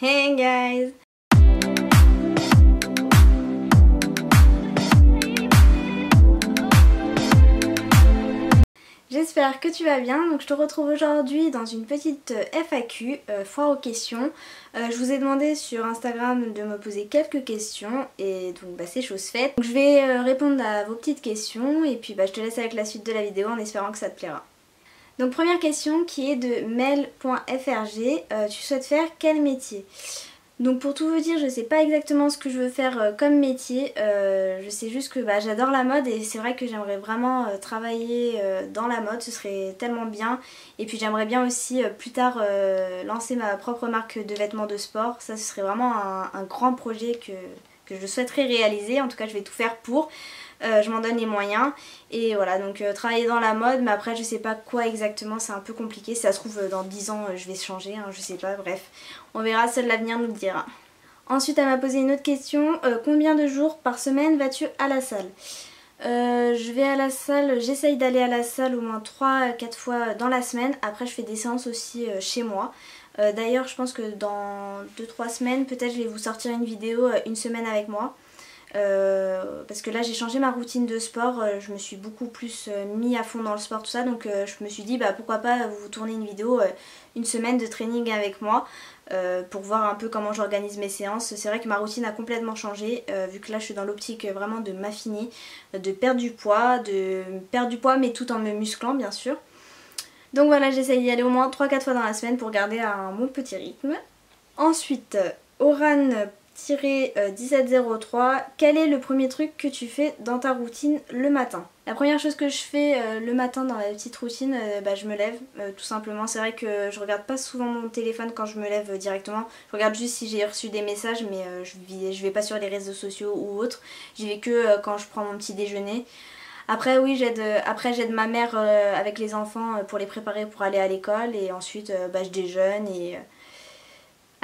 Hey guys! J'espère que tu vas bien, donc je te retrouve aujourd'hui dans une petite FAQ, foire aux questions. Je vous ai demandé sur Instagram de me poser quelques questions et donc c'est chose faite. Donc je vais répondre à vos petites questions et puis je te laisse avec la suite de la vidéo en espérant que ça te plaira. Donc première question qui est de mel.frg, tu souhaites faire quel métier? Donc pour tout vous dire, je sais pas exactement ce que je veux faire comme métier, je sais juste que j'adore la mode et c'est vrai que j'aimerais vraiment travailler dans la mode, ce serait tellement bien. Et puis j'aimerais bien aussi plus tard lancer ma propre marque de vêtements de sport, ça ce serait vraiment un grand projet que je souhaiterais réaliser, en tout cas je vais tout faire pour. Je m'en donne les moyens et voilà, donc travailler dans la mode, mais après je sais pas quoi exactement, c'est un peu compliqué. Si ça se trouve dans 10 ans je vais changer, je sais pas, bref, on verra, seul l'avenir nous le dira. Ensuite elle m'a posé une autre question, combien de jours par semaine vas-tu à la salle? Je vais à la salle, j'essaye d'aller à la salle au moins 3-4 fois dans la semaine. Après je fais des séances aussi chez moi. D'ailleurs je pense que dans 2-3 semaines peut-être je vais vous sortir une vidéo une semaine avec moi. Parce que là j'ai changé ma routine de sport, je me suis beaucoup plus mis à fond dans le sport tout ça, donc je me suis dit pourquoi pas vous tourner une vidéo une semaine de training avec moi pour voir un peu comment j'organise mes séances. C'est vrai que ma routine a complètement changé vu que là je suis dans l'optique vraiment de m'affiner, de perdre du poids, mais tout en me musclant bien sûr. Donc voilà, j'essaye d'y aller au moins 3-4 fois dans la semaine pour garder un bon petit rythme. Ensuite, Oran 1703, quel est le premier truc que tu fais dans ta routine le matin? La première chose que je fais le matin dans la petite routine, je me lève tout simplement. C'est vrai que je regarde pas souvent mon téléphone quand je me lève directement. Je regarde juste si j'ai reçu des messages, mais je vais pas sur les réseaux sociaux ou autre. J'y vais que quand je prends mon petit déjeuner. Après oui, j'aide ma mère avec les enfants pour les préparer pour aller à l'école et ensuite je déjeune et...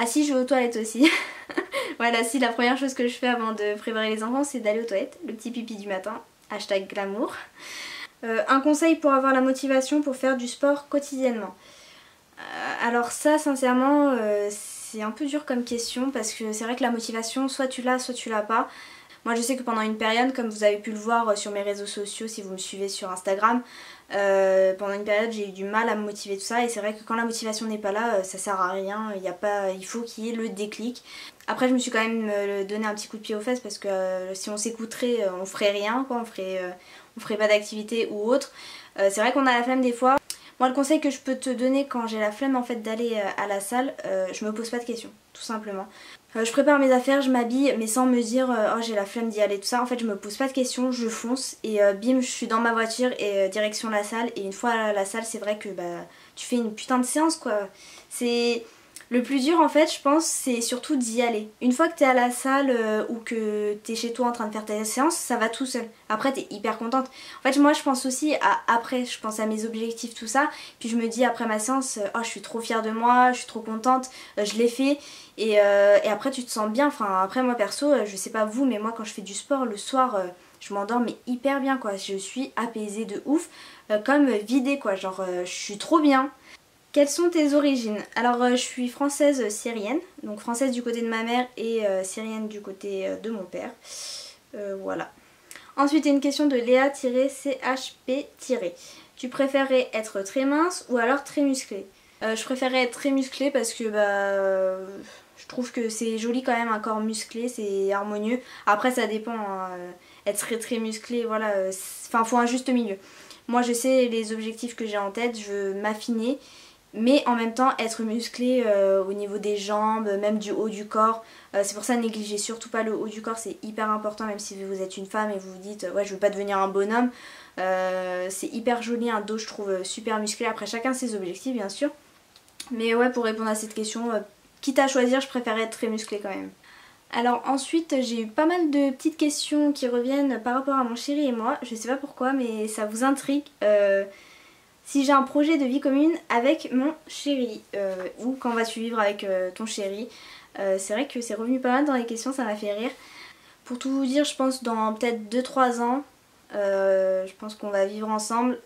Ah si, je vais aux toilettes aussi. Voilà, si la première chose que je fais avant de préparer les enfants c'est d'aller aux toilettes, le petit pipi du matin, hashtag glamour. Un conseil pour avoir la motivation pour faire du sport quotidiennement. Alors ça sincèrement c'est un peu dur comme question parce que c'est vrai que la motivation soit tu l'as soit tu l'as pas. Moi je sais que pendant une période, comme vous avez pu le voir sur mes réseaux sociaux si vous me suivez sur Instagram, pendant une période j'ai eu du mal à me motiver tout ça et c'est vrai que quand la motivation n'est pas là ça sert à rien, il faut qu'il y ait le déclic. Après je me suis quand même donné un petit coup de pied aux fesses parce que si on s'écouterait on ferait rien quoi, on ferait pas d'activité ou autre. C'est vrai qu'on a la flemme des fois. Moi le conseil que je peux te donner quand j'ai la flemme en fait d'aller à la salle, je me pose pas de questions tout simplement. Je prépare mes affaires, je m'habille mais sans me dire oh j'ai la flemme d'y aller tout ça. En fait je me pose pas de questions, je fonce et bim je suis dans ma voiture et direction la salle. Et une fois à la salle c'est vrai que tu fais une putain de séance quoi. C'est... Le plus dur en fait je pense c'est surtout d'y aller. Une fois que t'es à la salle ou que t'es chez toi en train de faire ta séance, ça va tout seul. Après t'es hyper contente. En fait moi je pense aussi à après, je pense à mes objectifs tout ça. Puis je me dis après ma séance, oh je suis trop fière de moi, je suis trop contente, je l'ai fait. Et après tu te sens bien, enfin après moi perso, je sais pas vous mais moi quand je fais du sport le soir je m'endors mais hyper bien quoi. Je suis apaisée de ouf, comme vidée quoi, genre je suis trop bien. Quelles sont tes origines? Alors je suis française syrienne, donc française du côté de ma mère et syrienne du côté de mon père. Voilà. Ensuite une question de Léa-CHP-. Tu préférerais être très mince ou alors très musclée? Je préférerais être très musclée parce que je trouve que c'est joli quand même un corps musclé, c'est harmonieux. Après ça dépend, être très musclé, voilà, enfin faut un juste milieu. Moi je sais les objectifs que j'ai en tête, je veux m'affiner. Mais en même temps être musclé au niveau des jambes, même du haut du corps. C'est pour ça négligez surtout pas le haut du corps, c'est hyper important même si vous êtes une femme et vous vous dites ouais je veux pas devenir un bonhomme. C'est hyper joli un dos je trouve super musclé, après chacun ses objectifs bien sûr. Mais ouais pour répondre à cette question, quitte à choisir je préfère être très musclé quand même. Alors ensuite j'ai eu pas mal de petites questions qui reviennent par rapport à mon chéri et moi, je sais pas pourquoi mais ça vous intrigue. Si j'ai un projet de vie commune avec mon chéri ou quand vas-tu vivre avec ton chéri. C'est vrai que c'est revenu pas mal dans les questions, ça m'a fait rire. Pour tout vous dire, je pense dans peut-être 2-3 ans, je pense qu'on va vivre ensemble.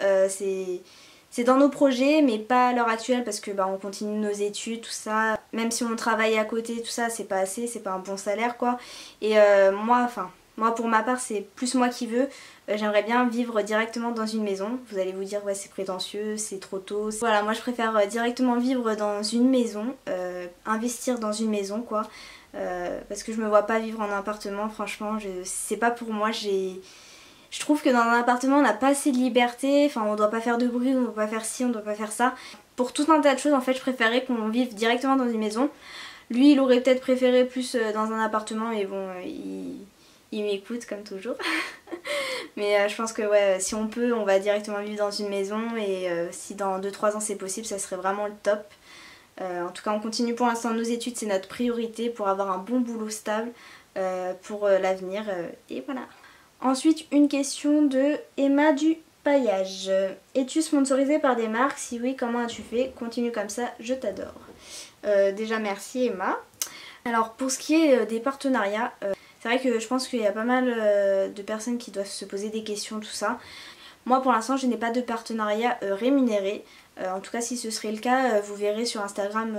c'est dans nos projets mais pas à l'heure actuelle parce que bah, on continue nos études, tout ça. Même si on travaille à côté, tout ça, c'est pas assez, c'est pas un bon salaire quoi. Et moi pour ma part c'est plus moi qui veux. J'aimerais bien vivre directement dans une maison. Vous allez vous dire ouais c'est prétentieux, c'est trop tôt. Voilà, moi je préfère directement vivre dans une maison, investir dans une maison quoi. Parce que je me vois pas vivre en appartement, franchement, c'est pas pour moi. Je trouve que dans un appartement on n'a pas assez de liberté, enfin on doit pas faire de bruit, on doit pas faire ci, on doit pas faire ça. Pour tout un tas de choses en fait je préférais qu'on vive directement dans une maison. Lui il aurait peut-être préféré plus dans un appartement mais bon il m'écoute comme toujours. Mais je pense que ouais si on peut on va directement vivre dans une maison et si dans 2-3 ans c'est possible ça serait vraiment le top. En tout cas on continue pour l'instant nos études, c'est notre priorité pour avoir un bon boulot stable pour l'avenir et voilà. Ensuite, une question de Emma du Paillage. Es-tu sponsorisée par des marques? Si oui, comment as-tu fait? Continue comme ça, je t'adore. Déjà, merci Emma. Alors, pour ce qui est des partenariats, c'est vrai que je pense qu'il y a pas mal de personnes qui doivent se poser des questions, tout ça. Moi, pour l'instant, je n'ai pas de partenariat rémunéré. En tout cas si ce serait le cas vous verrez sur Instagram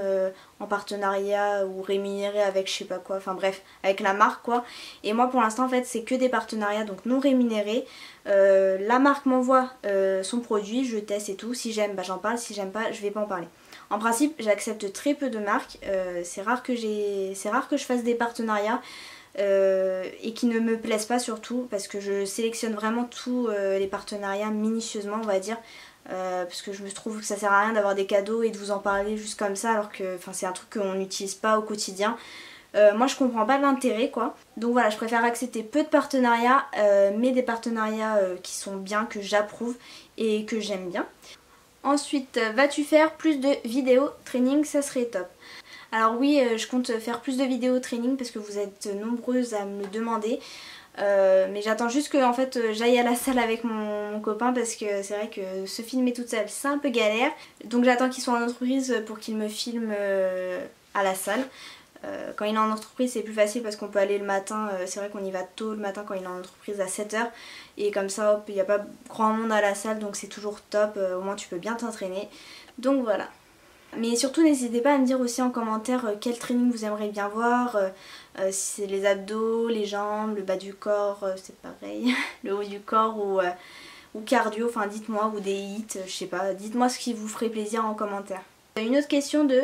en partenariat ou rémunéré avec je sais pas quoi, enfin bref avec la marque quoi. Et moi pour l'instant en fait c'est que des partenariats donc non rémunérés. La marque m'envoie son produit, je teste et tout, si j'aime bah, j'en parle, si j'aime pas je vais pas en parler. En principe j'accepte très peu de marques, c'est rare que je fasse des partenariats. Et qui ne me plaisent pas surtout parce que je sélectionne vraiment tous les partenariats minutieusement on va dire. Parce que je me trouve que ça sert à rien d'avoir des cadeaux et de vous en parler juste comme ça alors que c'est un truc qu'on n'utilise pas au quotidien. Moi je comprends pas l'intérêt quoi. Donc voilà, je préfère accepter peu de partenariats mais des partenariats qui sont bien, que j'approuve et que j'aime bien. Ensuite, vas-tu faire plus de vidéos training? Ça serait top. Alors oui, je compte faire plus de vidéos training parce que vous êtes nombreuses à me le demander. Mais j'attends juste que en fait j'aille à la salle avec mon copain parce que c'est vrai que se filmer toute seule c'est un peu galère. Donc j'attends qu'il soit en entreprise pour qu'il me filme à la salle. Quand il est en entreprise c'est plus facile parce qu'on peut aller le matin, c'est vrai qu'on y va tôt le matin quand il est en entreprise à 7 h. Et comme ça hop il n'y a pas grand monde à la salle donc c'est toujours top, au moins tu peux bien t'entraîner. Donc voilà. Mais surtout n'hésitez pas à me dire aussi en commentaire quel training vous aimeriez bien voir, si c'est les abdos, les jambes, le bas du corps, c'est pareil, le haut du corps ou cardio, enfin dites-moi, ou des hits, je sais pas, dites-moi ce qui vous ferait plaisir en commentaire. Une autre question de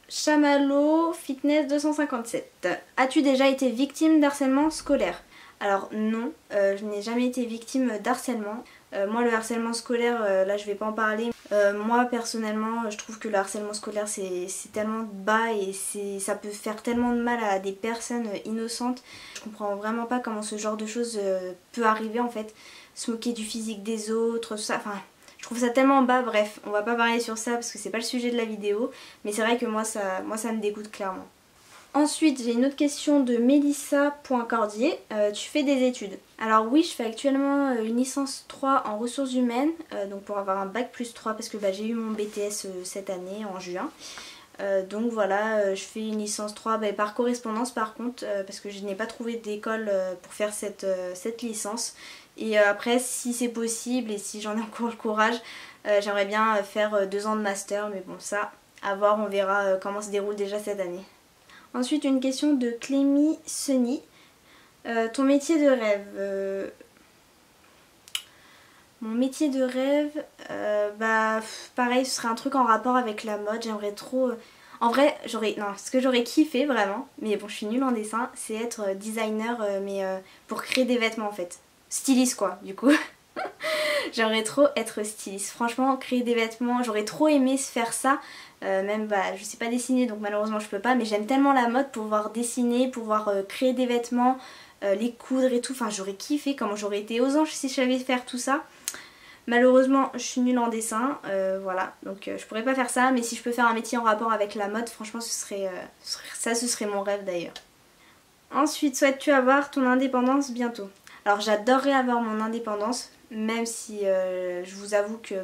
Chamalo Fitness 257. As-tu déjà été victime d'harcèlement scolaire? Alors non, je n'ai jamais été victime d'harcèlement. Moi le harcèlement scolaire, là je vais pas en parler. Moi personnellement je trouve que le harcèlement scolaire c'est tellement bas et ça peut faire tellement de mal à des personnes innocentes. Je comprends vraiment pas comment ce genre de choses peut arriver en fait. Se moquer du physique des autres, tout ça, enfin je trouve ça tellement bas. Bref, on va pas parler sur ça parce que c'est pas le sujet de la vidéo. Mais c'est vrai que moi ça me dégoûte clairement. Ensuite, j'ai une autre question de Mélissa.cordier. Tu fais des études? Alors oui, je fais actuellement une licence 3 en ressources humaines, donc pour avoir un bac plus 3 parce que j'ai eu mon BTS cette année en juin. Donc voilà, je fais une licence 3 par correspondance par contre, parce que je n'ai pas trouvé d'école pour faire cette licence. Et après, si c'est possible et si j'en ai encore le courage, j'aimerais bien faire 2 ans de master, mais bon ça, à voir, on verra comment se déroule déjà cette année. Ensuite une question de Clémy Sunny. Ton métier de rêve? Mon métier de rêve, pareil ce serait un truc en rapport avec la mode. J'aimerais trop... En vrai ce que j'aurais kiffé vraiment, mais bon je suis nulle en dessin, c'est être designer mais pour créer des vêtements en fait. Styliste quoi du coup. J'aimerais trop être styliste, franchement créer des vêtements, j'aurais trop aimé faire ça. Même je sais pas dessiner donc malheureusement je peux pas, mais j'aime tellement la mode, pouvoir dessiner, pouvoir créer des vêtements, les coudre et tout, enfin j'aurais kiffé, comment j'aurais été aux anges si je savais faire tout ça. Malheureusement je suis nulle en dessin, voilà, donc je pourrais pas faire ça, mais si je peux faire un métier en rapport avec la mode, franchement ce serait mon rêve d'ailleurs. Ensuite, souhaites-tu avoir ton indépendance bientôt? Alors j'adorerais avoir mon indépendance, même si je vous avoue que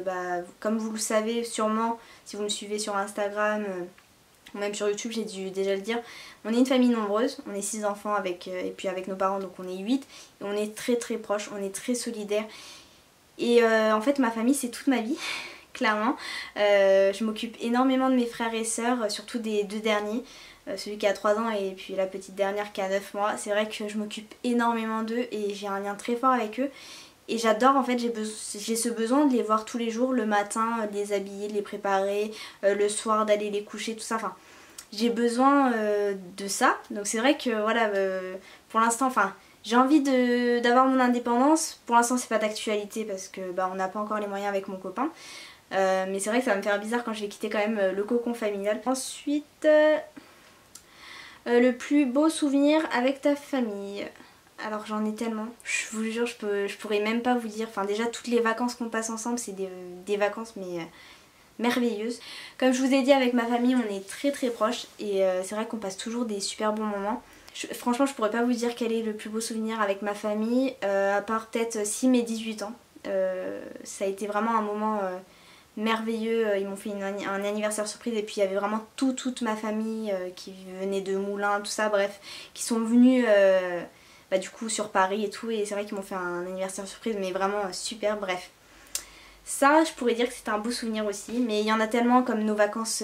comme vous le savez sûrement si vous me suivez sur Instagram ou même sur YouTube, j'ai dû déjà le dire, on est une famille nombreuse, on est 6 enfants et puis avec nos parents donc on est 8 et on est très très proches, on est très solidaires et en fait ma famille c'est toute ma vie clairement. Je m'occupe énormément de mes frères et sœurs, surtout des 2 derniers. Celui qui a 3 ans et puis la petite dernière qui a 9 mois. C'est vrai que je m'occupe énormément d'eux et j'ai un lien très fort avec eux. Et j'adore, en fait, j'ai ce besoin de les voir tous les jours, le matin, de les habiller, de les préparer, le soir d'aller les coucher, tout ça. Enfin, j'ai besoin de ça. Donc c'est vrai que voilà, pour l'instant, enfin, j'ai envie d'avoir mon indépendance. Pour l'instant c'est pas d'actualité parce que on n'a pas encore les moyens avec mon copain. Mais c'est vrai que ça va me faire bizarre quand je vais quitter quand même le cocon familial. Ensuite, le plus beau souvenir avec ta famille. Alors j'en ai tellement, je vous le jure, je pourrais même pas vous dire. Enfin déjà toutes les vacances qu'on passe ensemble, c'est des vacances mais merveilleuses. Comme je vous ai dit, avec ma famille on est très très proches et c'est vrai qu'on passe toujours des super bons moments. Franchement je pourrais pas vous dire quel est le plus beau souvenir avec ma famille, à part peut-être si mes 18 ans. Ça a été vraiment un moment merveilleux. Ils m'ont fait un anniversaire surprise et puis il y avait vraiment toute ma famille qui venait de Moulins, tout ça, bref, qui sont venus du coup sur Paris et tout, et c'est vrai qu'ils m'ont fait un anniversaire surprise mais vraiment super, bref. Ça je pourrais dire que c'est un beau souvenir aussi, mais il y en a tellement comme nos vacances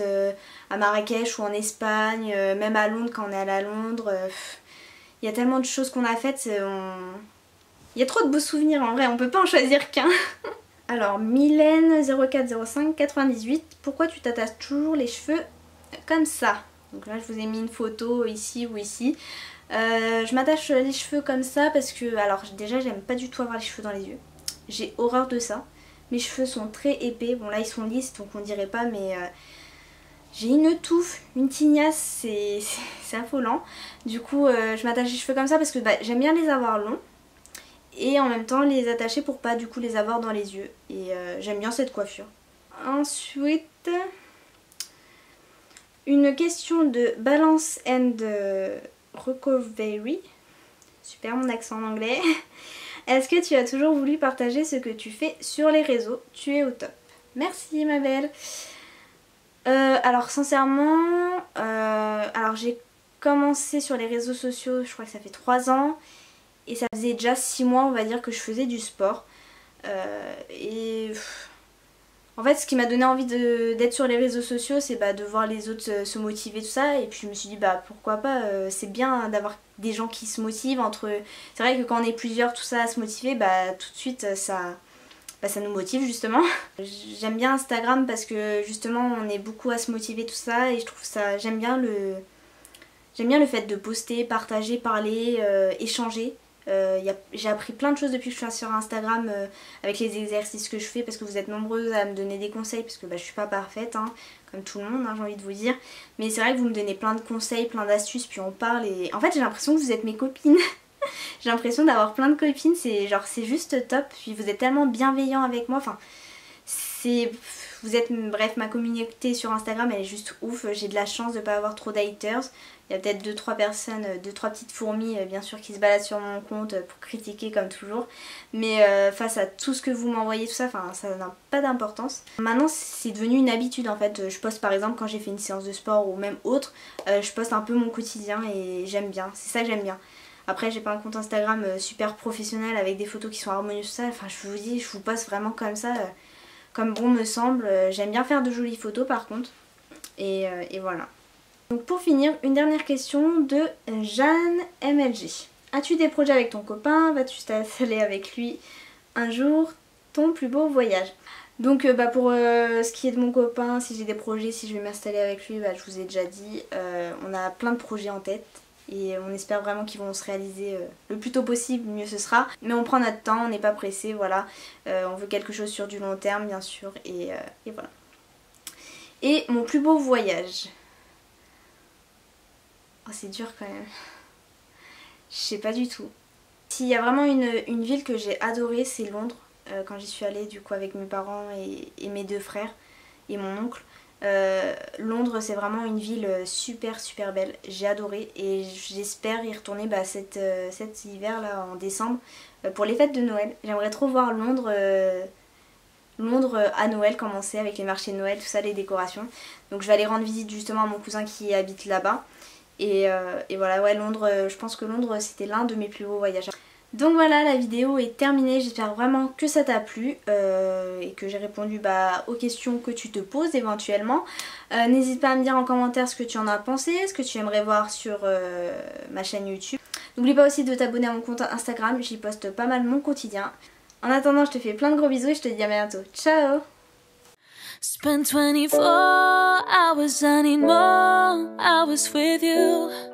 à Marrakech ou en Espagne, même à Londres quand on est allé à Londres. Il y a tellement de choses qu'on a faites, il y a trop de beaux souvenirs en vrai, on peut pas en choisir qu'un. Alors Mylène 0405 98, pourquoi tu t'attaches toujours les cheveux comme ça? Donc là je vous ai mis une photo ici ou ici. Je m'attache les cheveux comme ça parce que, alors déjà j'aime pas du tout avoir les cheveux dans les yeux. J'ai horreur de ça. Mes cheveux sont très épais, bon là ils sont lisses donc on dirait pas, mais j'ai une touffe, une tignasse, c'est affolant. Du coup je m'attache les cheveux comme ça parce que j'aime bien les avoir longs. Et en même temps les attacher pour pas du coup les avoir dans les yeux. Et j'aime bien cette coiffure. Ensuite, une question de Balance and Recovery. Super mon accent en anglais. Est-ce que tu as toujours voulu partager ce que tu fais sur les réseaux? Tu es au top. Merci ma belle. Alors sincèrement, alors j'ai commencé sur les réseaux sociaux, je crois que ça fait 3 ans. Et ça faisait déjà 6 mois on va dire que je faisais du sport. En fait ce qui m'a donné envie d'être sur les réseaux sociaux, c'est de voir les autres se motiver, tout ça. Et puis je me suis dit pourquoi pas, c'est bien d'avoir des gens qui se motivent entre eux. C'est vrai que quand on est plusieurs tout ça à se motiver, tout de suite ça nous motive justement. J'aime bien Instagram parce que justement on est beaucoup à se motiver tout ça. Et je trouve ça, j'aime bien le fait de poster, partager, parler, échanger. J'ai appris plein de choses depuis que je suis sur Instagram avec les exercices que je fais, parce que vous êtes nombreuses à me donner des conseils, parce que je suis pas parfaite comme tout le monde, j'ai envie de vous dire, mais c'est vrai que vous me donnez plein de conseils, plein d'astuces, puis on parle et en fait j'ai l'impression que vous êtes mes copines. J'ai l'impression d'avoir plein de copines, c'est juste top, puis vous êtes tellement bienveillants avec moi, enfin vous êtes, bref, ma communauté sur Instagram elle est juste ouf. J'ai de la chance de pas avoir trop d'haters. Il y a peut-être 2-3 personnes, 2-3 petites fourmis bien sûr qui se baladent sur mon compte pour critiquer comme toujours. Mais face à tout ce que vous m'envoyez, tout ça, ça n'a pas d'importance. Maintenant c'est devenu une habitude en fait. Je poste par exemple quand j'ai fait une séance de sport ou même autre, je poste un peu mon quotidien et j'aime bien, c'est ça que j'aime bien. Après j'ai pas un compte Instagram super professionnel avec des photos qui sont harmonieuses, tout ça. Enfin je vous dis, je vous poste vraiment comme ça. Comme bon me semble, j'aime bien faire de jolies photos par contre. Et voilà. Donc pour finir, une dernière question de Jeanne MLG. As-tu des projets avec ton copain? Vas-tu t'installer avec lui un jour? Ton plus beau voyage? Donc pour ce qui est de mon copain, si j'ai des projets, si je vais m'installer avec lui, je vous ai déjà dit, on a plein de projets en tête. Et on espère vraiment qu'ils vont se réaliser le plus tôt possible, mieux ce sera. Mais on prend notre temps, on n'est pas pressé, voilà. On veut quelque chose sur du long terme bien sûr, et voilà. Et mon plus beau voyage. Oh c'est dur quand même. Je sais pas du tout. S'il y a vraiment une ville que j'ai adorée, c'est Londres. Quand j'y suis allée du coup avec mes parents et mes 2 frères et mon oncle. Londres c'est vraiment une ville super belle, j'ai adoré et j'espère y retourner cet hiver là en décembre pour les fêtes de Noël. J'aimerais trop voir Londres à Noël commencer avec les marchés de Noël, tout ça, les décorations. Donc je vais aller rendre visite justement à mon cousin qui habite là-bas et voilà, ouais, Londres, je pense que Londres c'était l'un de mes plus beaux voyages. Donc voilà, la vidéo est terminée, j'espère vraiment que ça t'a plu et que j'ai répondu aux questions que tu te poses éventuellement. N'hésite pas à me dire en commentaire ce que tu en as pensé, ce que tu aimerais voir sur ma chaîne YouTube. N'oublie pas aussi de t'abonner à mon compte Instagram, j'y poste pas mal mon quotidien. En attendant, je te fais plein de gros bisous et je te dis à bientôt. Ciao! Spend 24 hours, I need more hours with you.